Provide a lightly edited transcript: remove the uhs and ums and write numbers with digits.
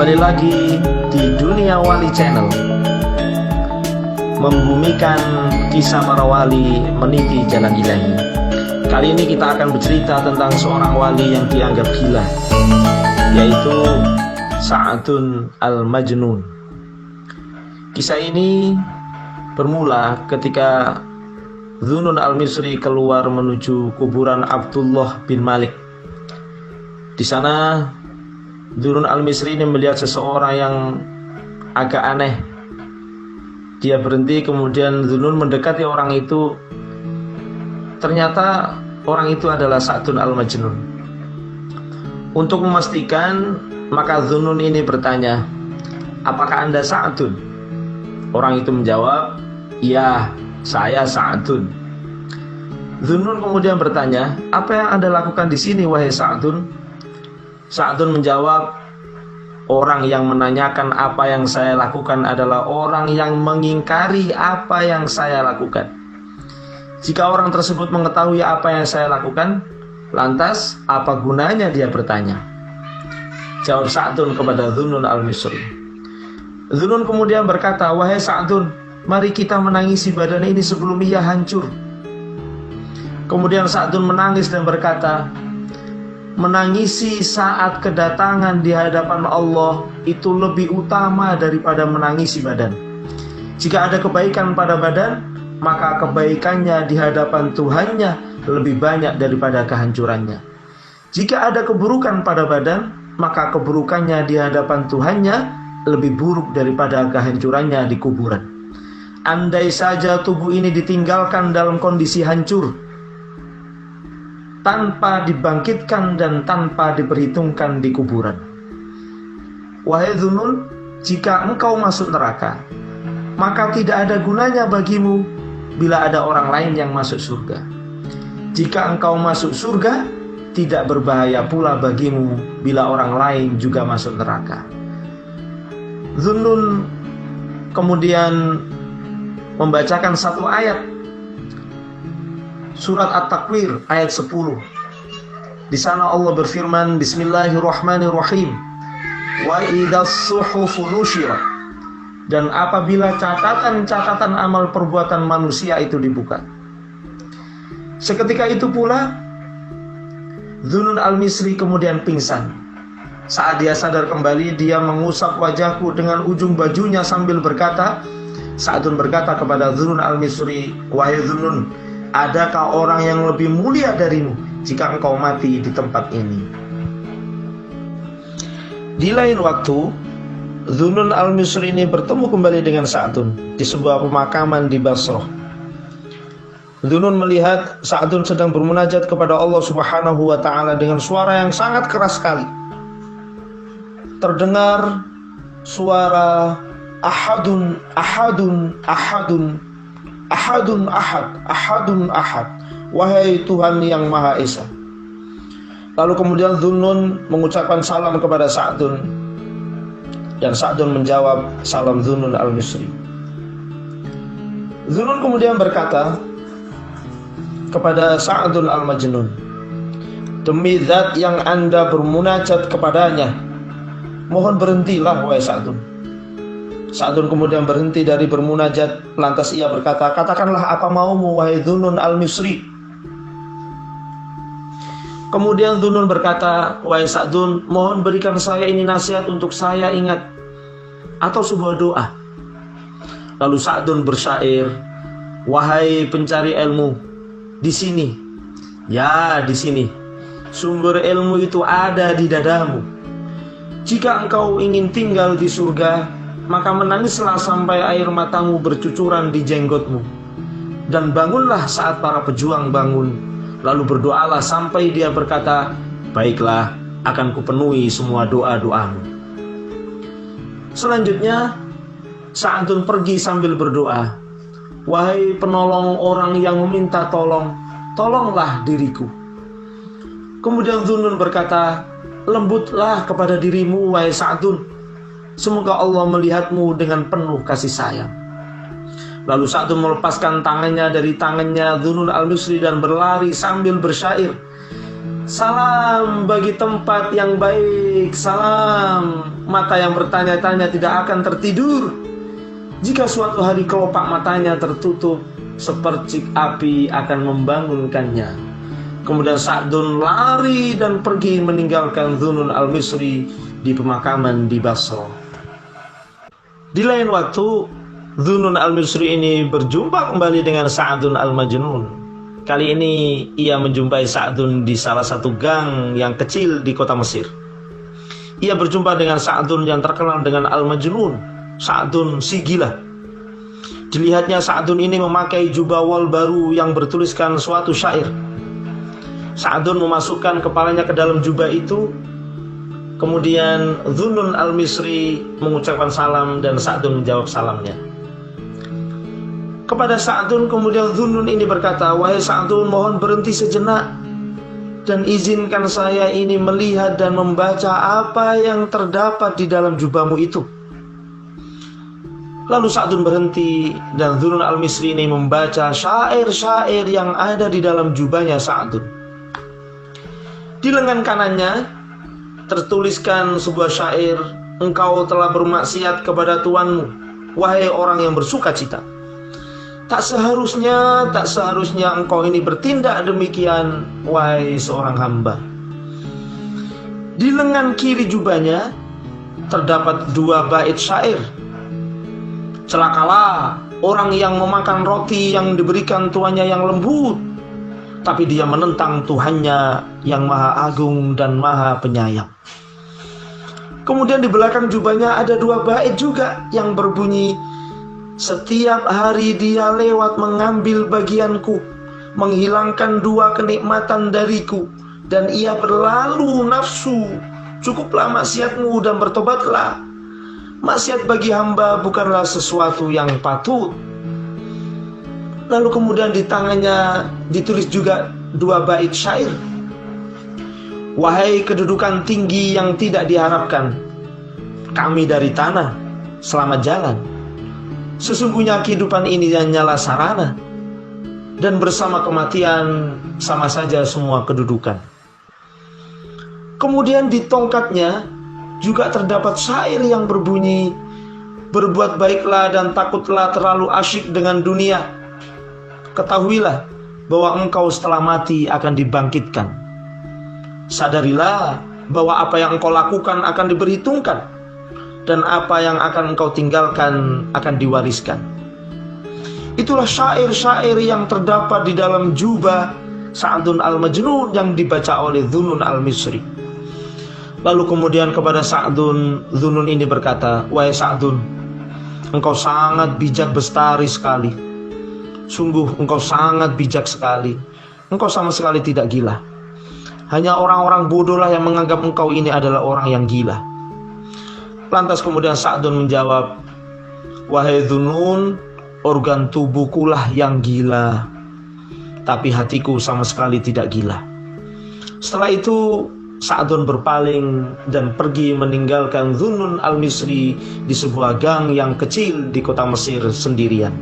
Kembali lagi di Dunia Wali Channel, membumikan kisah para wali meniti jalan ilahi. Kali ini kita akan bercerita tentang seorang wali yang dianggap gila, yaitu Sa'dun al-Majnun. Kisah ini bermula ketika Dhunnun al-Misri keluar menuju kuburan Abdullah bin Malik. Di sana Dhunnun al-Misri ini melihat seseorang yang agak aneh. Dia berhenti, kemudian Dhunnun mendekati orang itu. Ternyata orang itu adalah Sa'dun al-Majnun. Untuk memastikan, maka Dhunnun ini bertanya, "Apakah Anda Sa'dun?" Orang itu menjawab, "Ya, saya Sa'dun." Dhunnun kemudian bertanya, "Apa yang Anda lakukan di sini, wahai Sa'dun?" Sa'dun menjawab, "Orang yang menanyakan apa yang saya lakukan adalah orang yang mengingkari apa yang saya lakukan. Jika orang tersebut mengetahui apa yang saya lakukan, lantas apa gunanya dia bertanya?" Jawab Sa'dun kepada Dhunnun al-Misri. Dhunnun kemudian berkata, "Wahai Sa'dun, mari kita menangisi badan ini sebelum ia hancur." Kemudian Sa'dun menangis dan berkata, "Menangisi saat kedatangan di hadapan Allah itu lebih utama daripada menangisi badan. Jika ada kebaikan pada badan, maka kebaikannya di hadapan Tuhannya lebih banyak daripada kehancurannya. Jika ada keburukan pada badan, maka keburukannya di hadapan Tuhannya lebih buruk daripada kehancurannya di kuburan. Andai saja tubuh ini ditinggalkan dalam kondisi hancur, tanpa dibangkitkan dan tanpa diperhitungkan di kuburan. Wahai Dhunnun, jika engkau masuk neraka, maka tidak ada gunanya bagimu bila ada orang lain yang masuk surga. Jika engkau masuk surga, tidak berbahaya pula bagimu bila orang lain juga masuk neraka." Dhunnun kemudian membacakan satu ayat, Surat At-Takwir ayat 10. Di sana Allah berfirman, "Bismillahirrahmanirrahim. Wa idzas suhufu nusyirat." Dan apabila catatan-catatan amal perbuatan manusia itu dibuka. Seketika itu pula Dhunnun al-Misri kemudian pingsan. Saat dia sadar kembali, dia mengusap wajahku dengan ujung bajunya sambil berkata, Sa'dun berkata kepada Dhunnun al-Misri, "Wahai Dhunnun, adakah orang yang lebih mulia darimu jika engkau mati di tempat ini?" Di lain waktu, Dhunnun al-Misri ini bertemu kembali dengan Sa'dun di sebuah pemakaman di Basrah. Dhunnun melihat Sa'dun sedang bermunajat kepada Allah Subhanahu wa ta'ala dengan suara yang sangat keras sekali. Terdengar suara ahadun ahadun ahadun ahadun ahad, ahadun ahad, wahai Tuhan yang Maha Esa. Lalu kemudian Dhunnun mengucapkan salam kepada Sa'dun, dan Sa'dun menjawab salam Dhunnun al-Misri. Dhunnun kemudian berkata kepada Sa'dun al-Majnun, "Demi zat yang Anda bermunajat kepadanya, mohon berhentilah wahai Sa'dun." Sa'dun kemudian berhenti dari bermunajat, lantas ia berkata, "Katakanlah apa maumu wahai Dhunnun al-Misri." Kemudian Dhunnun berkata, "Wahai Sa'dun, mohon berikan saya ini nasihat untuk saya ingat, atau sebuah doa." Lalu Sa'dun bersyair, "Wahai pencari ilmu, di sini, ya di sini, sumber ilmu itu ada di dadamu. Jika engkau ingin tinggal di surga, maka menangislah sampai air matamu bercucuran di jenggotmu, dan bangunlah saat para pejuang bangun, lalu berdoalah sampai dia berkata, 'Baiklah, akan kupenuhi semua doa-doamu.'" Selanjutnya Sa'dun pergi sambil berdoa, "Wahai penolong orang yang meminta tolong, tolonglah diriku." Kemudian Dhunnun berkata, "Lembutlah kepada dirimu wahai Sa'dun, semoga Allah melihatmu dengan penuh kasih sayang." Lalu Sa'dun melepaskan tangannya dari tangannya Dhunnun al-Misri dan berlari sambil bersyair, Salam bagi tempat yang baik, salam mata yang bertanya-tanya tidak akan tertidur. Jika suatu hari kelopak matanya tertutup, sepercik api akan membangunkannya. Kemudian Sa'dun lari dan pergi meninggalkan Dhunnun al-Misri di pemakaman di Basra. Di lain waktu, Dhunnun al-Misri ini berjumpa kembali dengan Sa'dun al-Majnun. Kali ini ia menjumpai Sa'dun di salah satu gang yang kecil di kota Mesir. Ia berjumpa dengan Sa'dun yang terkenal dengan Al-Majnun, Sa'dun si gila. Dilihatnya Sa'dun ini memakai jubah wol baru yang bertuliskan suatu syair. Sa'dun memasukkan kepalanya ke dalam jubah itu. Kemudian Dhunnun al-Misri mengucapkan salam dan Sa'dun menjawab salamnya. Kepada Sa'dun kemudian Dhunnun ini berkata, "Wahai Sa'dun, mohon berhenti sejenak dan izinkan saya ini melihat dan membaca apa yang terdapat di dalam jubahmu itu." Lalu Sa'dun berhenti dan Dhunnun al-Misri ini membaca syair-syair yang ada di dalam jubahnya Sa'dun. Di lengan kanannya tertuliskan sebuah syair, "Engkau telah bermaksiat kepada Tuanmu, wahai orang yang bersuka cita. Tak seharusnya engkau ini bertindak demikian, wahai seorang hamba." Di lengan kiri jubahnya terdapat dua bait syair. "Celakalah orang yang memakan roti yang diberikan tuannya yang lembut, tapi dia menentang Tuhannya yang maha agung dan maha penyayang." Kemudian di belakang jubahnya ada dua bait juga yang berbunyi, "Setiap hari dia lewat mengambil bagianku, menghilangkan dua kenikmatan dariku, dan ia berlalu nafsu. Cukuplah maksiatmu dan bertobatlah. Maksiat bagi hamba bukanlah sesuatu yang patut." Lalu kemudian di tangannya ditulis juga dua bait syair. "Wahai kedudukan tinggi yang tidak diharapkan, kami dari tanah, selamat jalan. Sesungguhnya kehidupan ini hanyalah sarana, dan bersama kematian sama saja semua kedudukan." Kemudian di tongkatnya juga terdapat syair yang berbunyi, "Berbuat baiklah dan takutlah terlalu asyik dengan dunia. Ketahuilah bahwa engkau setelah mati akan dibangkitkan. Sadarilah bahwa apa yang engkau lakukan akan diperhitungkan, dan apa yang akan engkau tinggalkan akan diwariskan." Itulah syair-syair yang terdapat di dalam jubah Sa'dun al-Majnun yang dibaca oleh Dhunnun al-Misri. Lalu kemudian kepada Sa'dun, Dhunnun ini berkata, "Wahai Sa'dun, engkau sangat bijak bestari sekali. Sungguh engkau sangat bijak sekali. Engkau sama sekali tidak gila. Hanya orang-orang bodohlah yang menganggap engkau ini adalah orang yang gila." Lantas kemudian Sa'dun menjawab, "Wahai Dhunnun, organ tubuhkulah yang gila, tapi hatiku sama sekali tidak gila." Setelah itu Sa'dun berpaling dan pergi meninggalkan Dhunnun al-Misri di sebuah gang yang kecil di kota Mesir sendirian.